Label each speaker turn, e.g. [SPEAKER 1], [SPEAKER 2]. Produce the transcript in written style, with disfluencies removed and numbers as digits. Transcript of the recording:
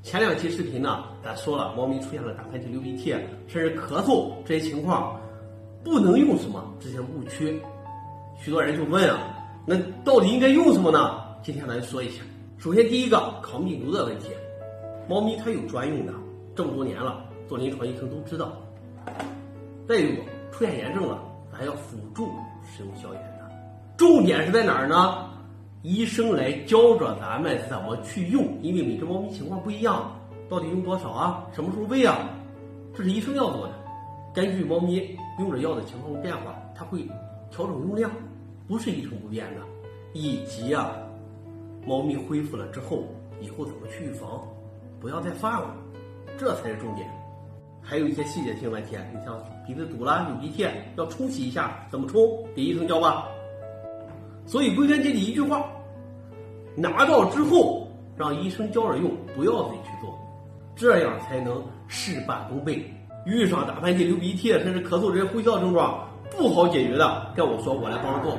[SPEAKER 1] 前两期视频呢，咱说了，猫咪出现了打喷嚏、流鼻涕，甚至咳嗽这些情况，不能用什么这些误区。许多人就问啊，那到底应该用什么呢？今天咱说一下。首先第一个，抗病毒的问题，猫咪它有专用的，这么多年了，做临床医生都知道。再有出现炎症了，咱要辅助使用消炎的。重点是在哪儿呢？医生来教着咱们怎么去用，因为每只猫咪情况不一样，到底用多少啊？什么时候喂啊？这是医生要做的。根据猫咪用着药的情况变化，它会调整用量，不是一成不变的。以及猫咪恢复了之后，以后怎么去预防，不要再犯了，这才是重点。还有一些细节性问题，你像鼻子堵了、有鼻涕，要冲洗一下，怎么冲？给医生教吧。所以归根结底一句话，拿到之后让医生教着用，不要自己去做，这样才能事半功倍。遇上打喷嚏、流鼻涕甚至咳嗽这些呼啸症状不好解决的，跟我说，我来帮着做。